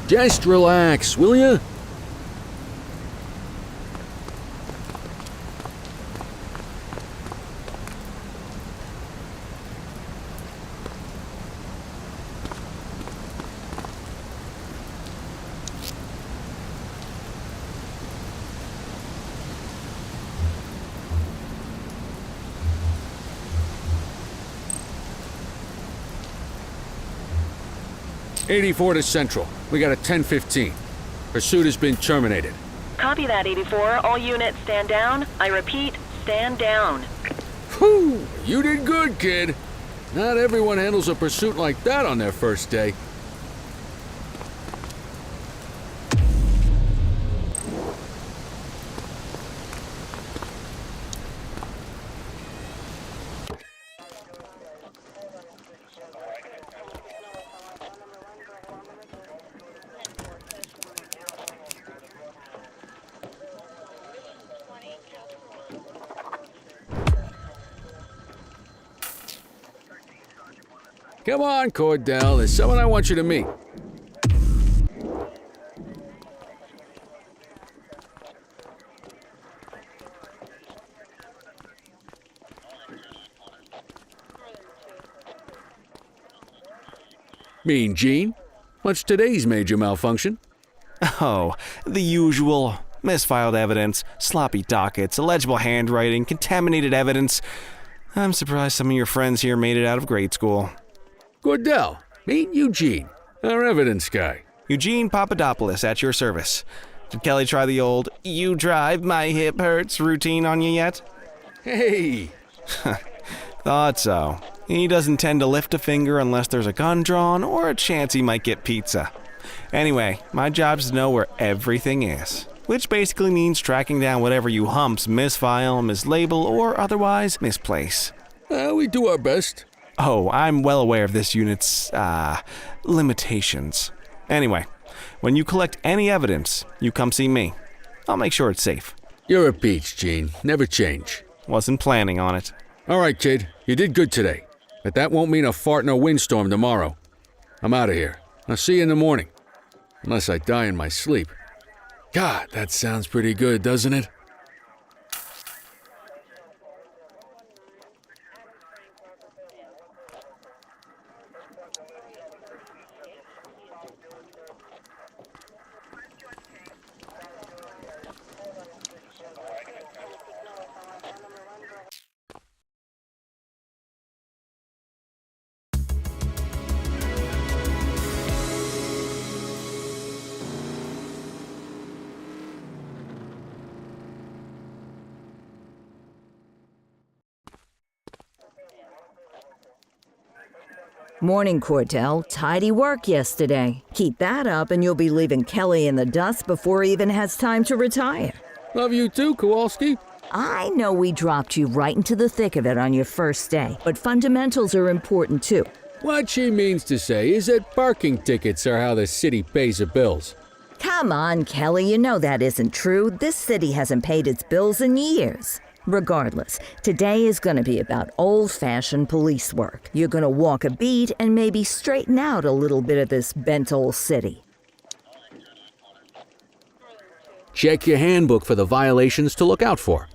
Just relax, will ya? '84 to Central. We got a 10:15. Pursuit has been terminated. Copy that, 84. All units stand down. I repeat, stand down. Whew! You did good, kid. Not everyone handles a pursuit like that on their first day. Come on, Cordell. There's someone I want you to meet. Mean Gene? What's today's major malfunction? Oh, the usual. Misfiled evidence, sloppy dockets, illegible handwriting, contaminated evidence. I'm surprised some of your friends here made it out of grade school. Cordell, meet Eugene, our evidence guy. Eugene Papadopoulos at your service. Did Kelly try the old, "you drive, my hip hurts" routine on you yet? Hey! Thought so. He doesn't tend to lift a finger unless there's a gun drawn or a chance he might get pizza. Anyway, my job's to know where everything is, which basically means tracking down whatever you humps misfile, mislabel, or otherwise misplace. We do our best. Oh, I'm well aware of this unit's, limitations. Anyway, when you collect any evidence, you come see me. I'll make sure it's safe. You're a peach, Gene. Never change. Wasn't planning on it. All right, kid. You did good today. But that won't mean a fart in a windstorm tomorrow. I'm out of here. I'll see you in the morning. Unless I die in my sleep. God, that sounds pretty good, doesn't it? Morning, Cordell. Tidy work yesterday. Keep that up and you'll be leaving Kelly in the dust before he even has time to retire. Love you too, Kowalski. I know we dropped you right into the thick of it on your first day, but fundamentals are important too. What she means to say is that parking tickets are how the city pays the bills. Come on, Kelly, you know that isn't true. This city hasn't paid its bills in years. Regardless, today is going to be about old-fashioned police work. You're going to walk a beat and maybe straighten out a little bit of this bent old city. Check your handbook for the violations to look out for.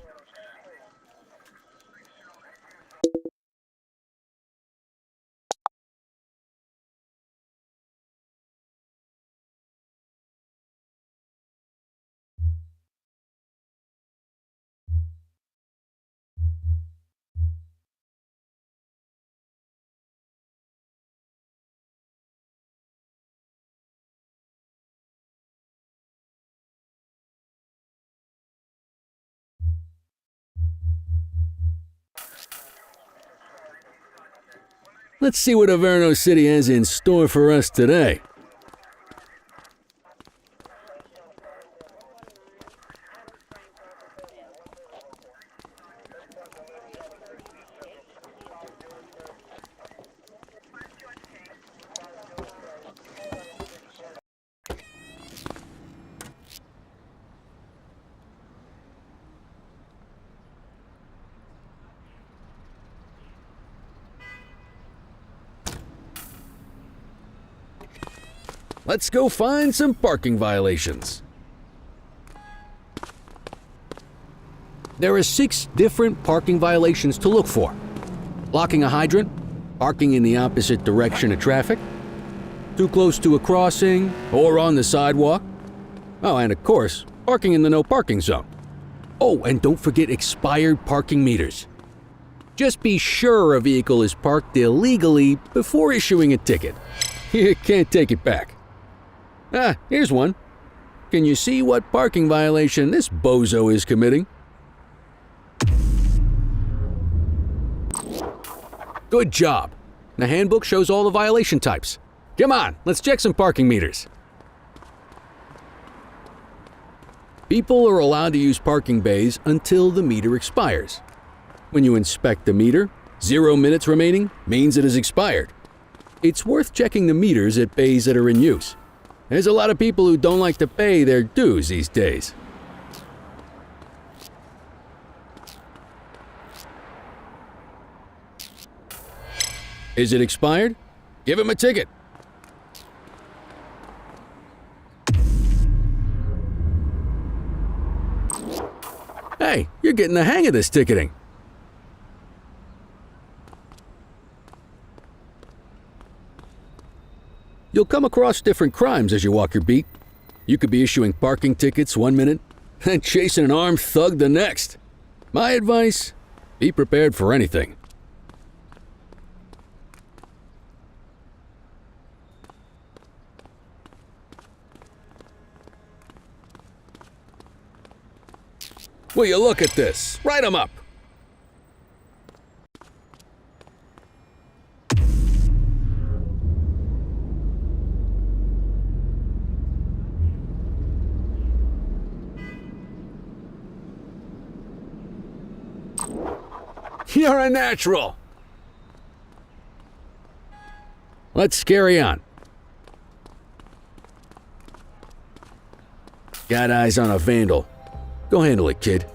Let's see what Averno City has in store for us today. let's go find some parking violations. There are 6 different parking violations to look for. Blocking a hydrant, parking in the opposite direction of traffic, too close to a crossing or on the sidewalk. Oh, and of course, parking in the no parking zone. Oh, and don't forget expired parking meters. Just be sure a vehicle is parked illegally before issuing a ticket. You can't take it back. Ah, here's one. Can you see what parking violation this bozo is committing? Good job. The handbook shows all the violation types. Come on, let's check some parking meters. People are allowed to use parking bays until the meter expires. When you inspect the meter, 0 minutes remaining means it has expired. It's worth checking the meters at bays that are in use. There's a lot of people who don't like to pay their dues these days. Is it expired? Give him a ticket. Hey, you're getting the hang of this ticketing. You'll come across different crimes as you walk your beat. You could be issuing parking tickets 1 minute and chasing an armed thug the next. My advice, be prepared for anything. Will you look at this? Write 'em up. You're a natural. Let's carry on. Got eyes on a vandal. Go handle it, kid.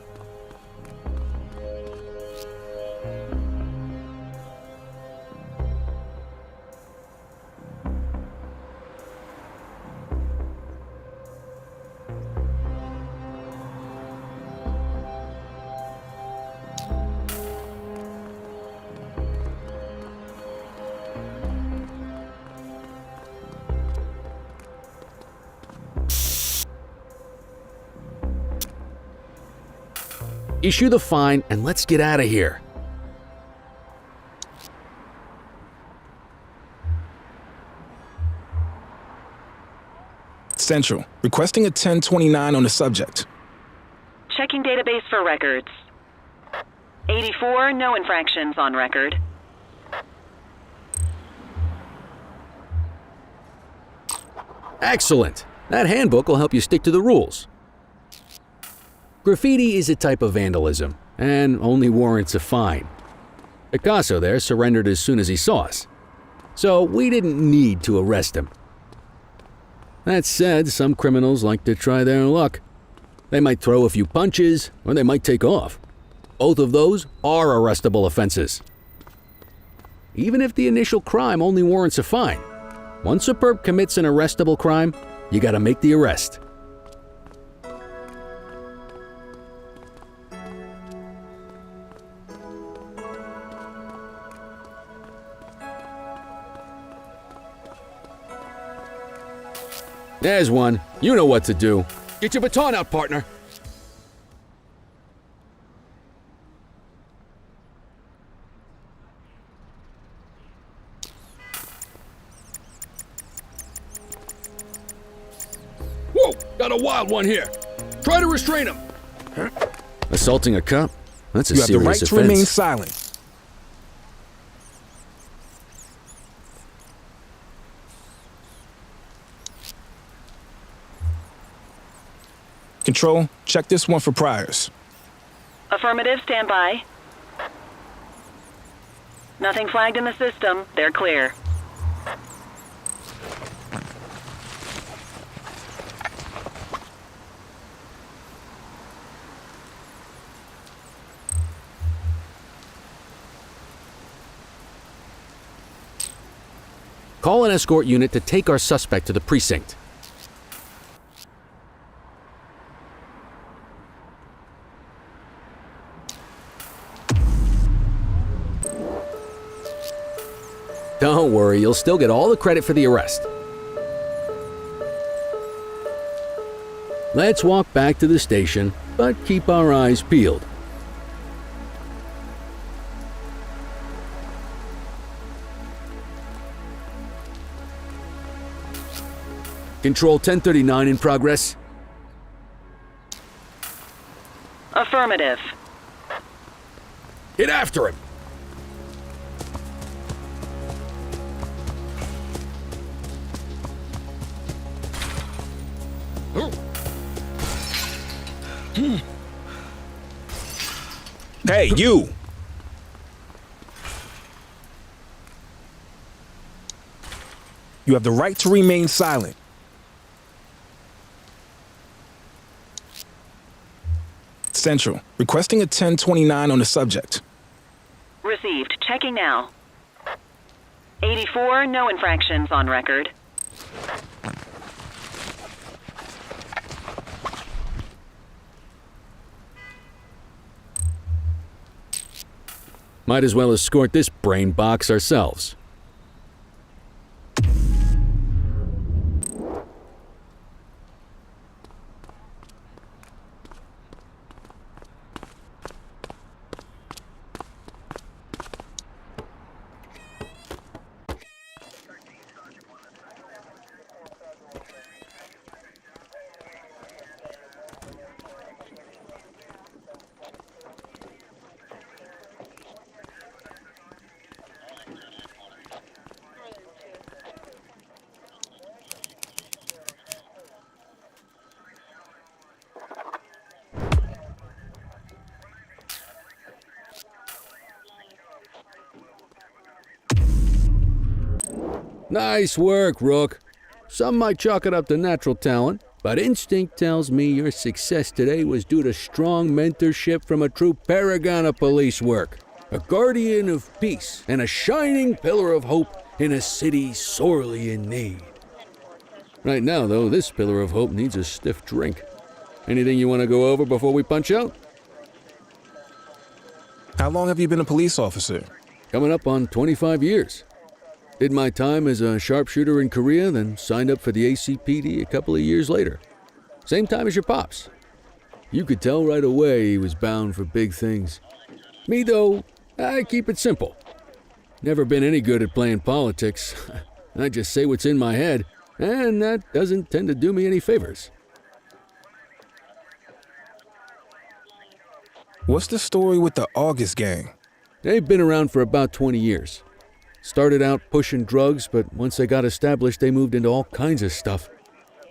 Issue the fine and let's get out of here. Central, requesting a 1029 on the subject. Checking database for records. 84, no infractions on record. Excellent. That handbook will help you stick to the rules. Graffiti is a type of vandalism and only warrants a fine. Picasso there surrendered as soon as he saw us, so we didn't need to arrest him. That said, some criminals like to try their luck. They might throw a few punches or they might take off. Both of those are arrestable offenses. Even if the initial crime only warrants a fine, once a perp commits an arrestable crime, you gotta make the arrest. There's one. You know what to do. Get your baton out, partner. Whoa! Got a wild one here. Try to restrain him. Assaulting a cop? That's a You have the serious right offense. to remain silent. Control, check this one for priors. Affirmative, stand by. Nothing flagged in the system. They're clear. Call an escort unit to take our suspect to the precinct. Don't worry, you'll still get all the credit for the arrest. Let's walk back to the station, but keep our eyes peeled. Control 1039 in progress. Affirmative. Get after him! Hey, you! You have the right to remain silent. Central, requesting a 1029 on the subject. Received. Checking now. 84, no infractions on record. Might as well escort this brain box ourselves. Nice work, Rook. Some might chalk it up to natural talent, but instinct tells me your success today was due to strong mentorship from a true paragon of police work, a guardian of peace, and a shining pillar of hope in a city sorely in need. Right now, though, this pillar of hope needs a stiff drink. Anything you want to go over before we punch out? How long have you been a police officer? Coming up on 25 years. Did my time as a sharpshooter in Korea, then signed up for the ACPD a couple of years later. Same time as your pops. You could tell right away he was bound for big things. Me, though, I keep it simple. Never been any good at playing politics. I just say what's in my head, and that doesn't tend to do me any favors. What's the story with the August gang? They've been around for about 20 years. Started out pushing drugs, but once they got established, they moved into all kinds of stuff.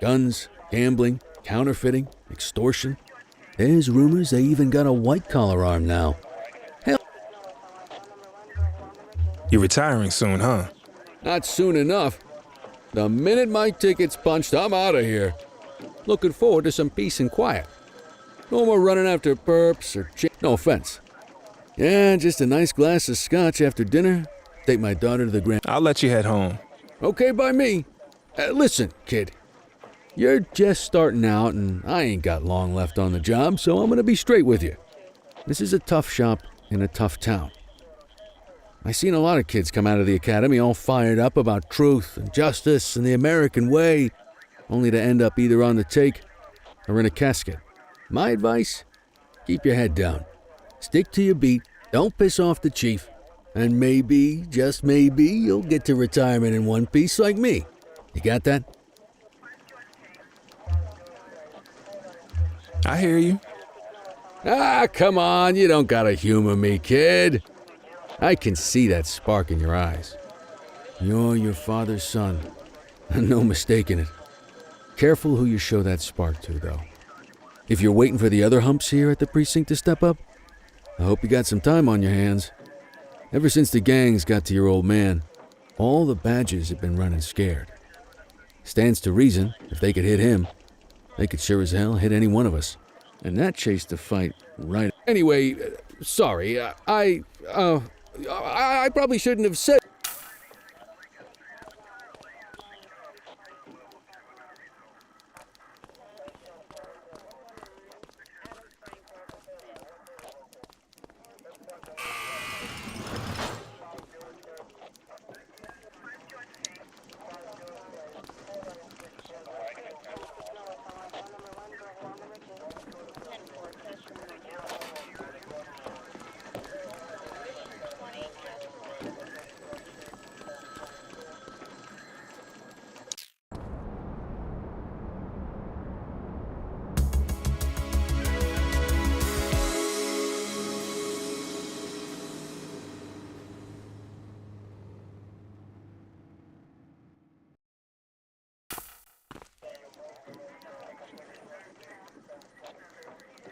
Guns, gambling, counterfeiting, extortion. There's rumors they even got a white-collar arm now. Hell, You're retiring soon, huh? not soon enough. The minute my ticket's punched, I'm out of here. Looking forward to some peace and quiet. No more running after perps or no offense. Yeah, just a nice glass of scotch after dinner. Take my daughter to the grand... I'll let you head home. Okay by me. Listen, kid. You're just starting out, and I ain't got long left on the job, so I'm gonna be straight with you. This is a tough shop in a tough town. I seen a lot of kids come out of the academy all fired up about truth and justice and the American way, only to end up either on the take or in a casket. My advice? Keep your head down. Stick to your beat, don't piss off the chief, and maybe, just maybe, you'll get to retirement in one piece like me. You got that? I hear you. Ah, come on, you don't gotta humor me, kid. I can see that spark in your eyes. You're your father's son. No mistaking it. Careful who you show that spark to, though. If you're waiting for the other humps here at the precinct to step up, I hope you got some time on your hands. Ever since the gangs got to your old man, all the badges have been running scared. Stands to reason, if they could hit him, they could sure as hell hit any one of us. And that chased the fight right... Anyway, sorry, I probably shouldn't have said...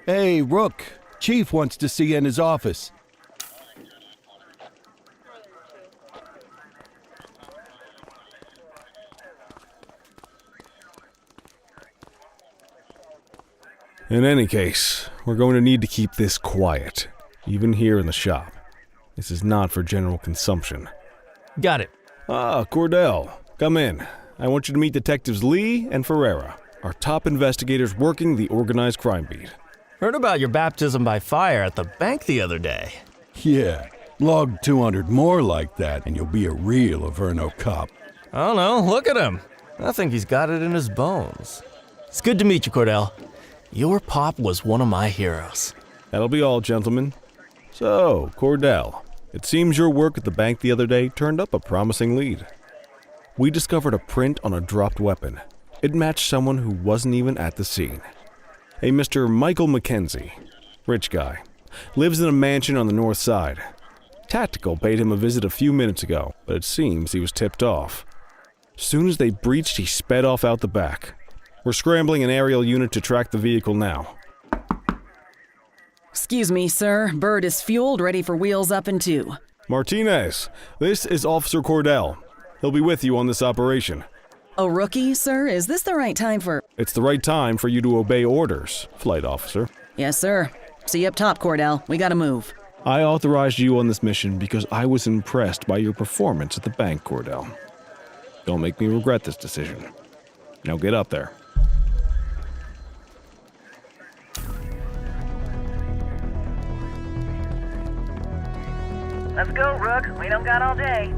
Hey, Rook. Chief wants to see you in his office. In any case, we're going to need to keep this quiet, even here in the shop. This is not for general consumption. Got it. Ah, Cordell, come in. I want you to meet Detectives Lee and Ferreira, our top investigators working the organized crime beat. Heard about your baptism by fire at the bank the other day. Yeah, log 200 more like that and you'll be a real Averno cop. I don't know, look at him. I think he's got it in his bones. It's good to meet you, Cordell. Your pop was one of my heroes. That'll be all, gentlemen. So, Cordell, it seems your work at the bank the other day turned up a promising lead. We discovered a print on a dropped weapon. It matched someone who wasn't even at the scene. A Mr. Michael Mackenzie, rich guy, lives in a mansion on the north side. Tactical paid him a visit a few minutes ago, but it seems he was tipped off. Soon as they breached, he sped off out the back. We're scrambling an aerial unit to track the vehicle now. Excuse me, sir. Bird is fueled, ready for wheels up in 2. Martinez, this is Officer Cordell. He'll be with you on this operation. A rookie, sir? Is this the right time for... It's the right time for you to obey orders, Flight Officer. Yes, sir. See you up top, Cordell. We gotta move. I authorized you on this mission because I was impressed by your performance at the bank, Cordell. Don't make me regret this decision. Now get up there. Let's go, Rook. We don't got all day.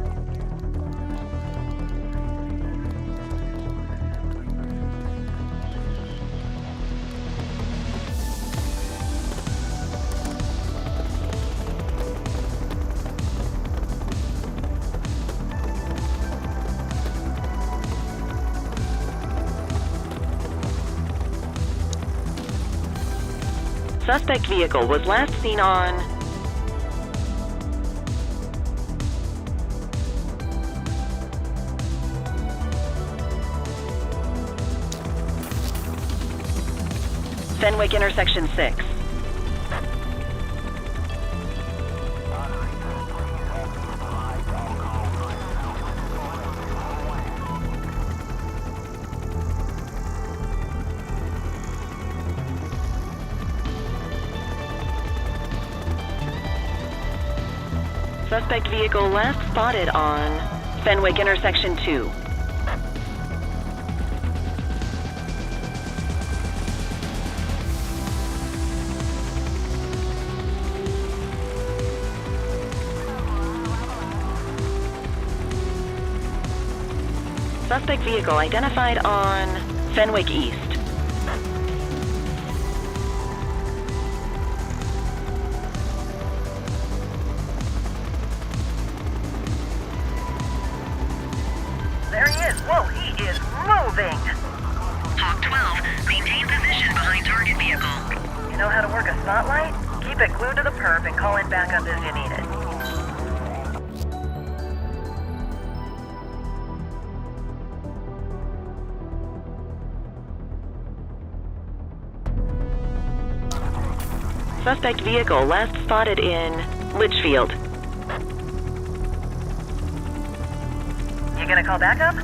Suspect vehicle was last seen on... Fenwick intersection 6. Suspect vehicle last spotted on Fenwick intersection 2. Suspect vehicle identified on Fenwick East. There he is. Whoa, he is moving. Hawk 12, maintain position behind target vehicle. You know how to work a spotlight? Keep it glued to the perp and call in backup as you need it. Suspect vehicle last spotted in Litchfield. You gonna call backup?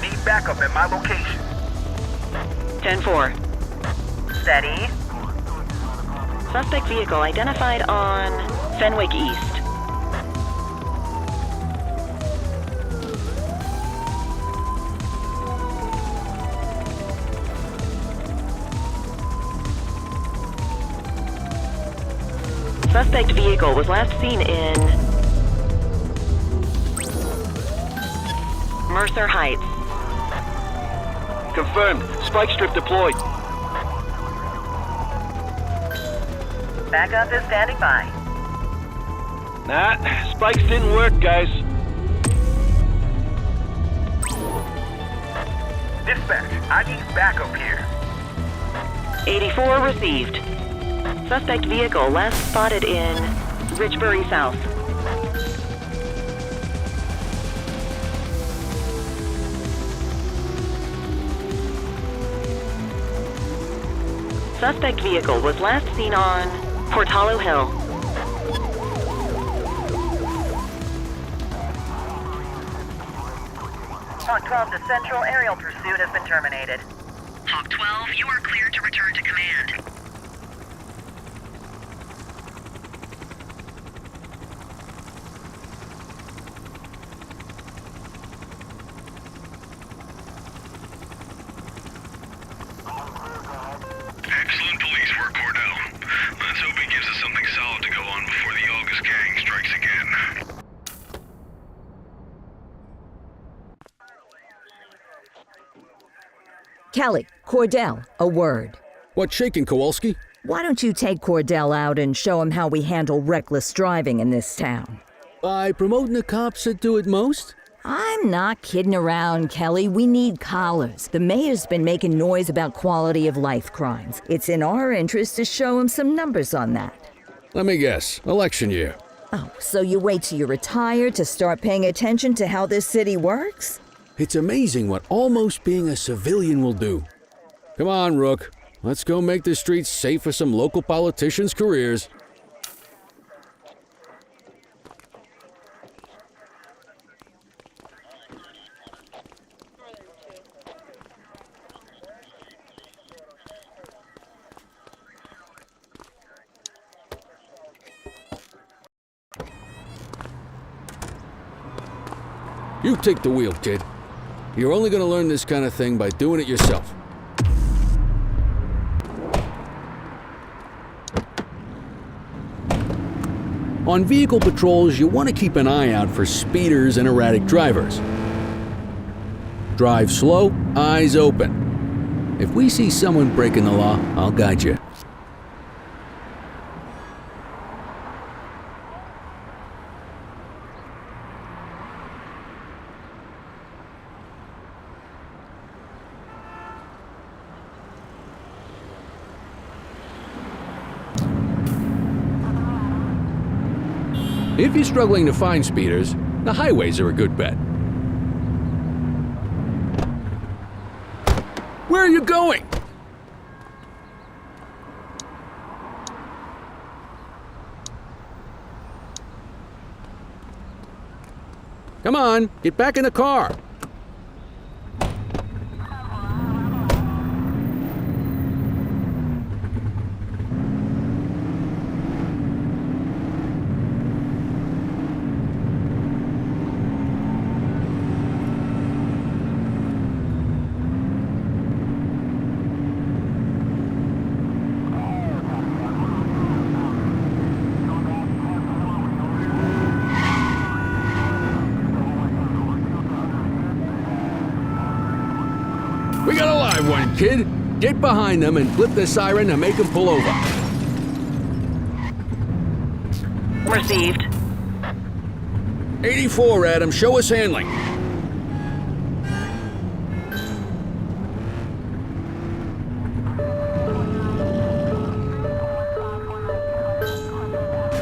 Need backup at my location. 10-4. Steady. Suspect vehicle identified on Fenwick East. Suspect vehicle was last seen in Mercer Heights. Confirmed. Spike strip deployed. Backup is standing by. Nah, spikes didn't work, guys. Dispatch, I need backup here. 84 received. Suspect vehicle last spotted in Richbury South. suspect vehicle was last seen on Portalo Hill. Hawk 12 to Central, aerial pursuit has been terminated. Hawk 12, you are cleared to return to command. Excellent police work, Cordell. Let's hope he gives us something solid to go on before the August gang strikes again. Kelly, Cordell, a word. What's shaking, Kowalski? Why don't you take Cordell out and show him how we handle reckless driving in this town? By promoting the cops that do it most? I'm not kidding around, Kelly. We need collars. The mayor's been making noise about quality of life crimes. It's in our interest to show him some numbers on that. Let me guess. Election year. Oh, so you wait till you retire to start paying attention to how this city works? It's amazing what almost being a civilian will do. Come on, Rook. Let's go make the streets safe for some local politicians' careers. You take the wheel, kid. You're only going to learn this kind of thing by doing it yourself. On vehicle patrols, you want to keep an eye out for speeders and erratic drivers. Drive slow, eyes open. If we see someone breaking the law, I'll guide you. If you're struggling to find speeders, the highways are a good bet. Where are you going? Come on, get back in the car. We got a live one, kid. Get behind them and flip the siren to make them pull over. Received. 84, Adam. Show us handling.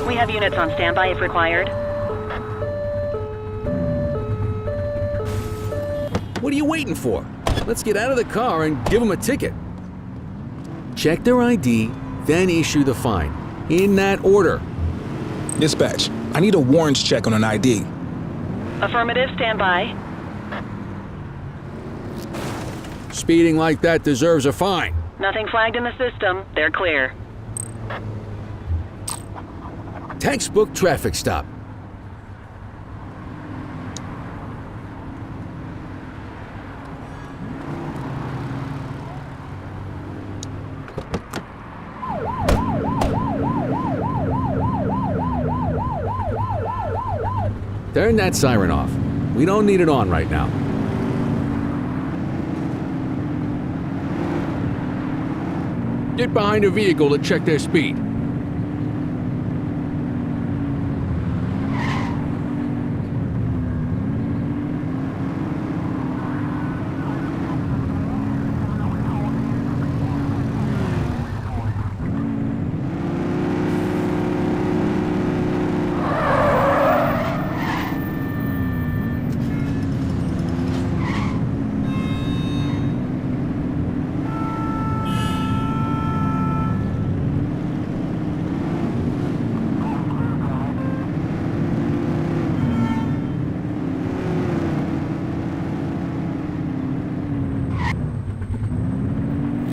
We have units on standby if required. What are you waiting for? Let's get out of the car and give them a ticket. Check their ID, then issue the fine. In that order. Dispatch, I need a warrants check on an ID. Affirmative, standby. Speeding like that deserves a fine. Nothing flagged in the system. They're clear. Textbook traffic stop. Turn that siren off. We don't need it on right now. Get behind a vehicle to check their speed.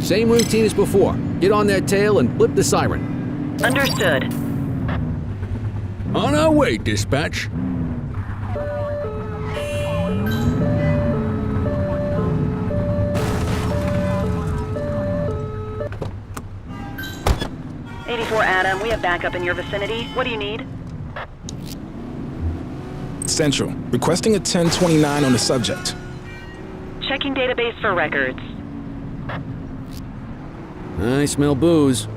Same routine as before. Get on their tail and flip the siren. Understood. On our way, dispatch. Adam, we have backup in your vicinity. What do you need? Central, requesting a 1029 on the subject. Checking database for records. I smell booze.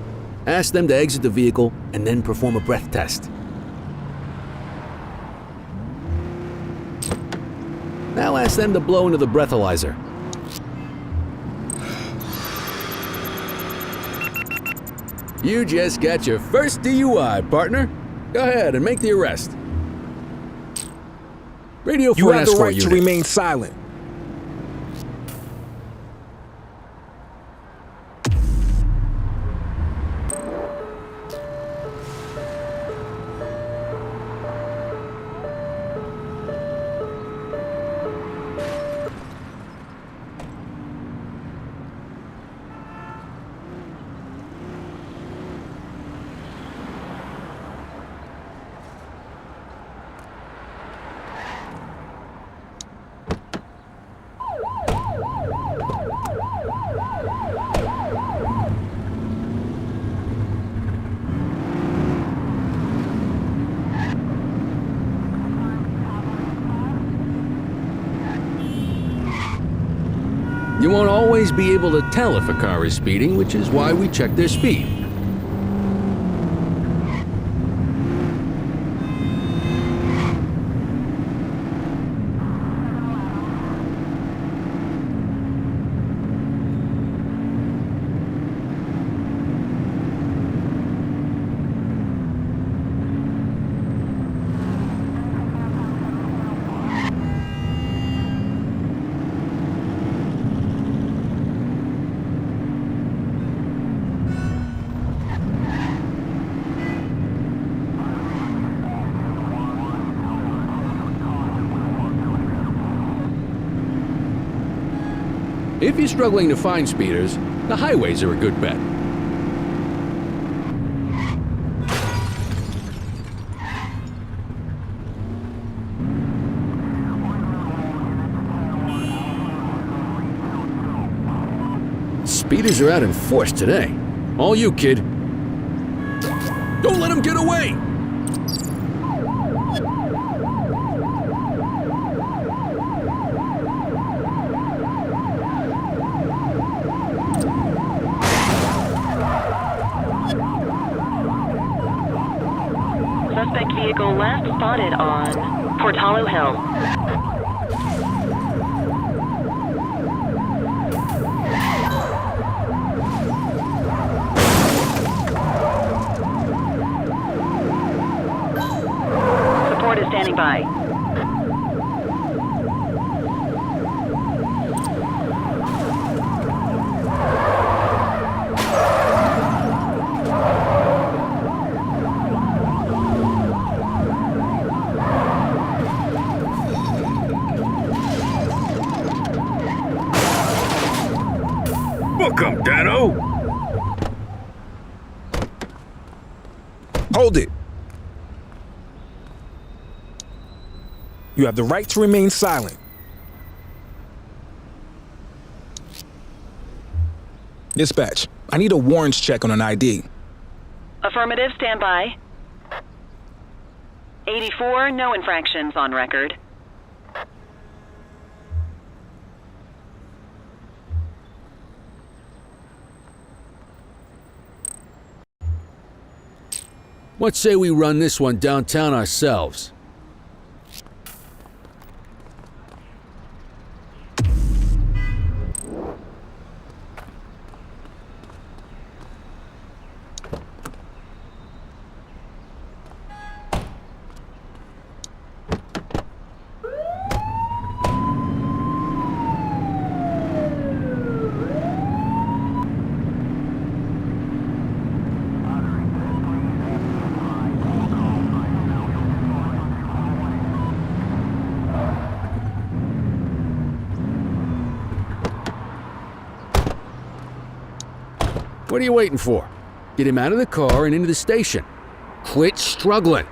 Ask them to exit the vehicle and then perform a breath test. Now ask them to blow into the breathalyzer. You just got your first DUI, partner. Go ahead and make the arrest. Radio You for an have the escort right to unit. remain silent. You won't always be able to tell if a car is speeding, which is why we check their speed. If you're struggling to find speeders, the highways are a good bet. Speeders are out in force today. All you, kid. Don't let them get away! Suspect vehicle last spotted on Portalo Hill. Support is standing by. Book 'em, Dano! Hold it. You have the right to remain silent. Dispatch, I need a warrants check on an ID. Affirmative, stand by. 84, no infractions on record. What say we run this one downtown ourselves? What are you waiting for? Get him out of the car and into the station. Quit struggling.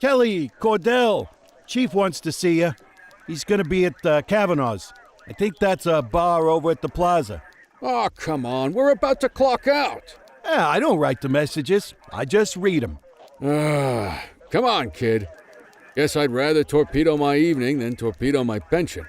Kelly, Cordell, Chief wants to see you. He's gonna be at Kavanaugh's. I think that's a bar over at the plaza. Oh, come on. We're about to clock out. Yeah, I don't write the messages. I just read them. Come on, kid. Guess I'd rather torpedo my evening than torpedo my pension.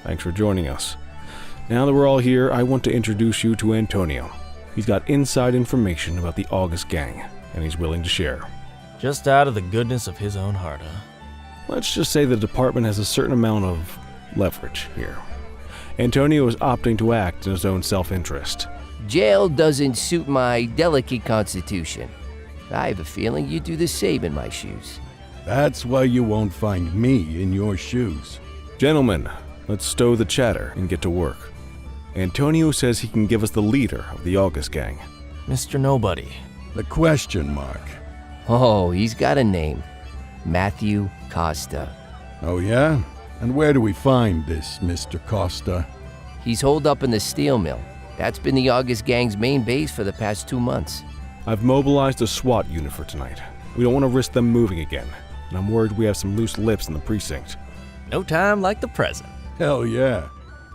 Thanks for joining us. Now that we're all here, I want to introduce you to Antonio. He's got inside information about the August gang, and he's willing to share. Just out of the goodness of his own heart, huh? Let's just say the department has a certain amount of leverage here. Antonio is opting to act in his own self-interest. Jail doesn't suit my delicate constitution. I have a feeling you'd do the same in my shoes. That's why you won't find me in your shoes. Gentlemen, let's stow the chatter and get to work. Antonio says he can give us the leader of the August gang. Mr. Nobody. The question mark. Oh, he's got a name. Matthew Costa. Oh yeah? And where do we find this Mr. Costa? He's holed up in the steel mill. That's been the August gang's main base for the past 2 months. I've mobilized a SWAT unit for tonight. We don't want to risk them moving again, and I'm worried we have some loose lips in the precinct. No time like the present. Hell yeah.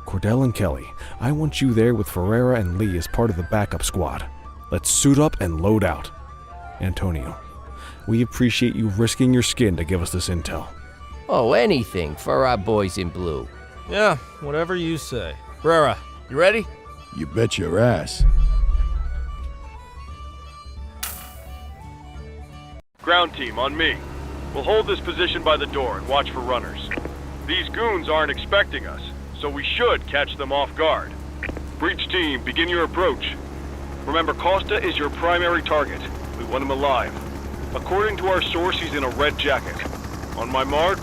Cordell and Kelly, I want you there with Ferreira and Lee as part of the backup squad. Let's suit up and load out. Antonio, we appreciate you risking your skin to give us this intel. Oh, anything for our boys in blue. Yeah, whatever you say. Ferreira, you ready? You bet your ass. Ground team, on me. We'll hold this position by the door and watch for runners. These goons aren't expecting us, so we should catch them off guard. Breach team, begin your approach. Remember, Costa is your primary target. We want him alive. According to our source, he's in a red jacket. On my mark,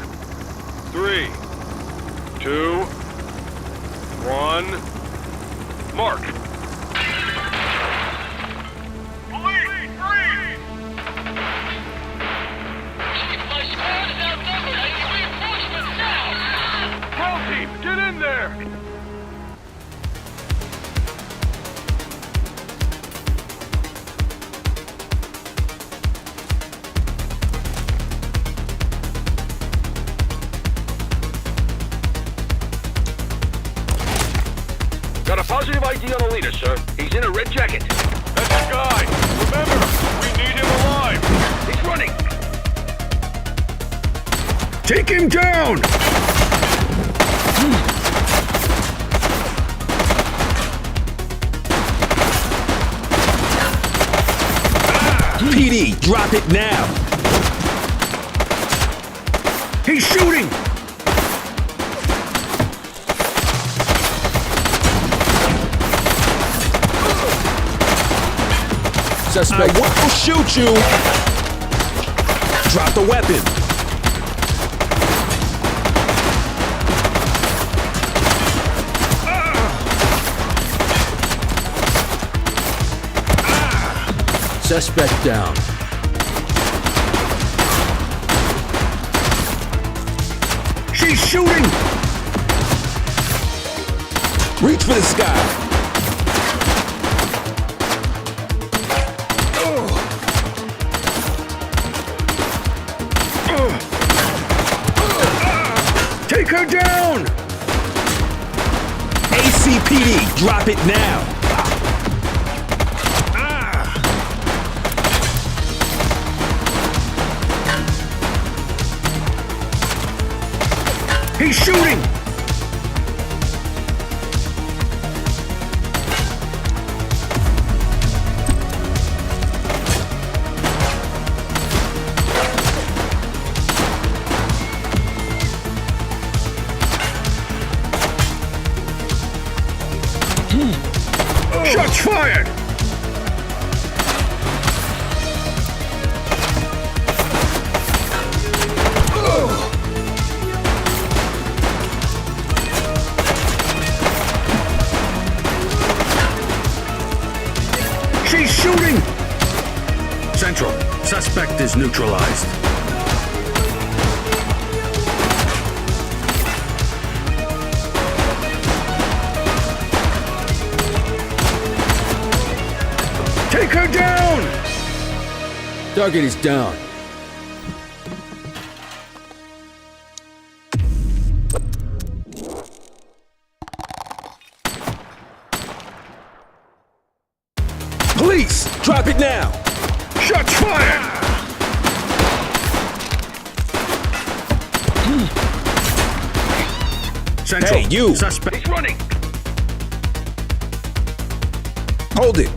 3, 2, 1, mark. Police, freeze! My squad is outnumbered. I need reinforcements now! Ground team, get in there! Take him down! PD, drop it now. He's shooting! Suspect. I will shoot you. Drop the weapon. Suspect down. She's shooting! Reach for the sky. Take her down! ACPD, drop it now. He's shooting! Shots fired! She's shooting! Central, suspect is neutralized. Take her down! Target is down. Police, drop it now. Shots fired! Central, Hey, you. Suspect. He's running. Hold it.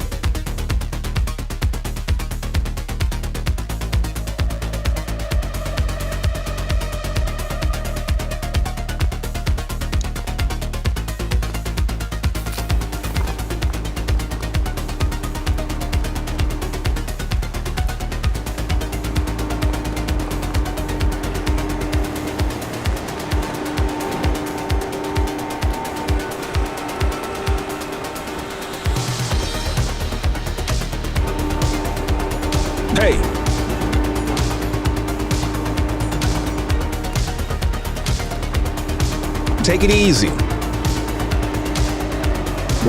Hey. Take it easy.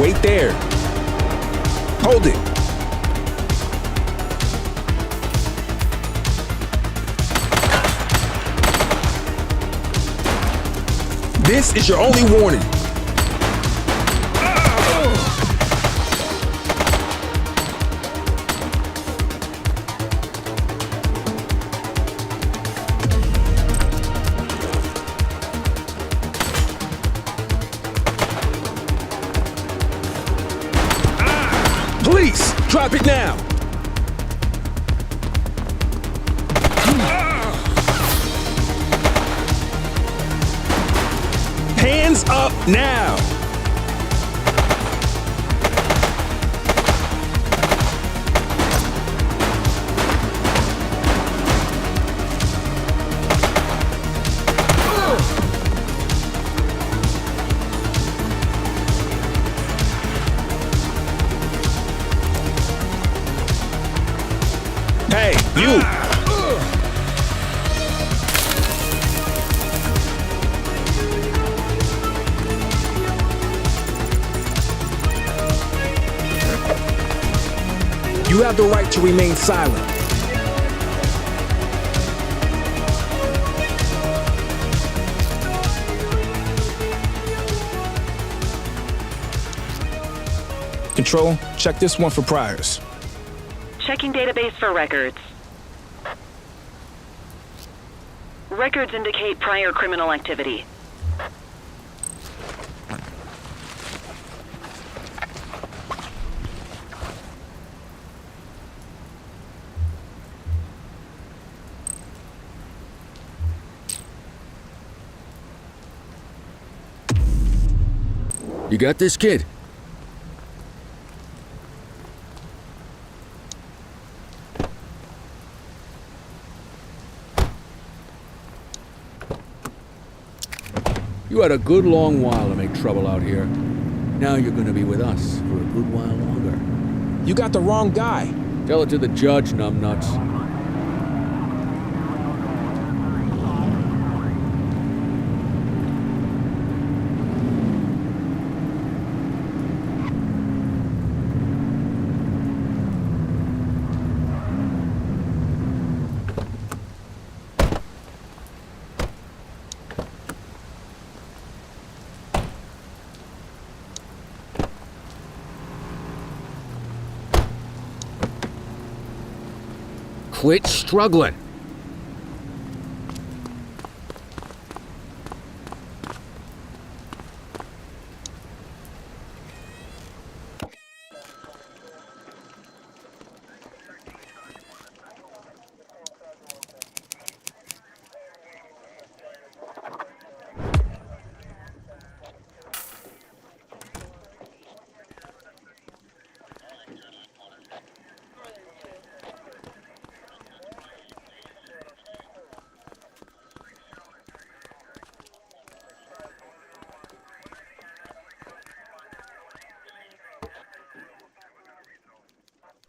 Wait there. Hold it. This is your only warning. Police, drop it now. Hands up now. Hey, you! You have the right to remain silent. Control, check this one for priors. Checking database for records. Records indicate prior criminal activity. You got this, kid? You had a good long while to make trouble out here. Now you're gonna be with us for a good while longer. You got the wrong guy. Tell it to the judge, numbnuts. Quit struggling.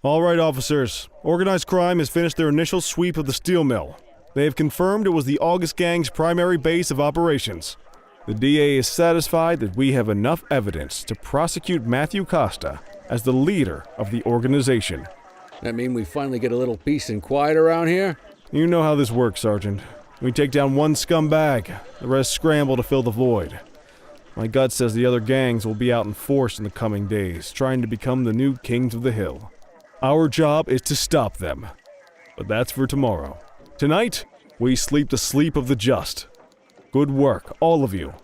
All right, officers. Organized crime has finished their initial sweep of the steel mill. They have confirmed it was the August Gang's primary base of operations. The DA is satisfied that we have enough evidence to prosecute Matthew Costa as the leader of the organization. That mean we finally get a little peace and quiet around here? You know how this works, Sergeant. We take down one scumbag, the rest scramble to fill the void. My gut says the other gangs will be out in force in the coming days, trying to become the new kings of the hill. Our job is to stop them. But that's for tomorrow. Tonight, we sleep the sleep of the just. Good work, all of you.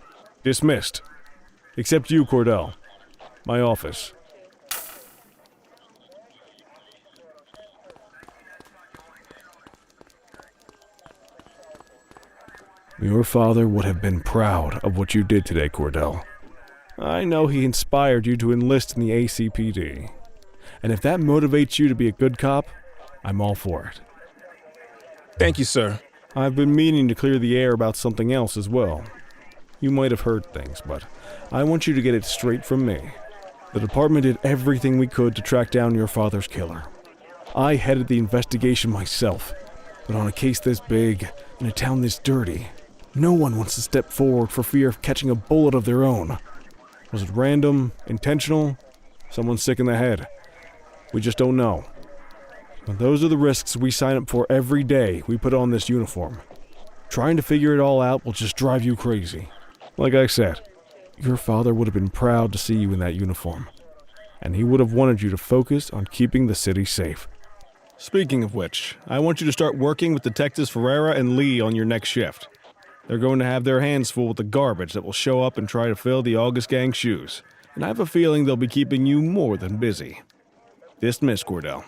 Dismissed. Except you, Cordell. My office. Your father would have been proud of what you did today, Cordell. I know he inspired you to enlist in the ACPD. And if that motivates you to be a good cop, I'm all for it. Thank you, sir. I've been meaning to clear the air about something else as well. You might have heard things, but I want you to get it straight from me. The department did everything we could to track down your father's killer. I headed the investigation myself, but on a case this big, in a town this dirty, no one wants to step forward for fear of catching a bullet of their own. Was it random, intentional, someone sick in the head? We just don't know. But those are the risks we sign up for every day we put on this uniform. Trying to figure it all out will just drive you crazy. Like I said, your father would have been proud to see you in that uniform. And he would have wanted you to focus on keeping the city safe. Speaking of which, I want you to start working with Detectives Ferreira and Lee on your next shift. They're going to have their hands full with the garbage that will show up and try to fill the August Gang's shoes. And I have a feeling they'll be keeping you more than busy. Dismiss, Cordell.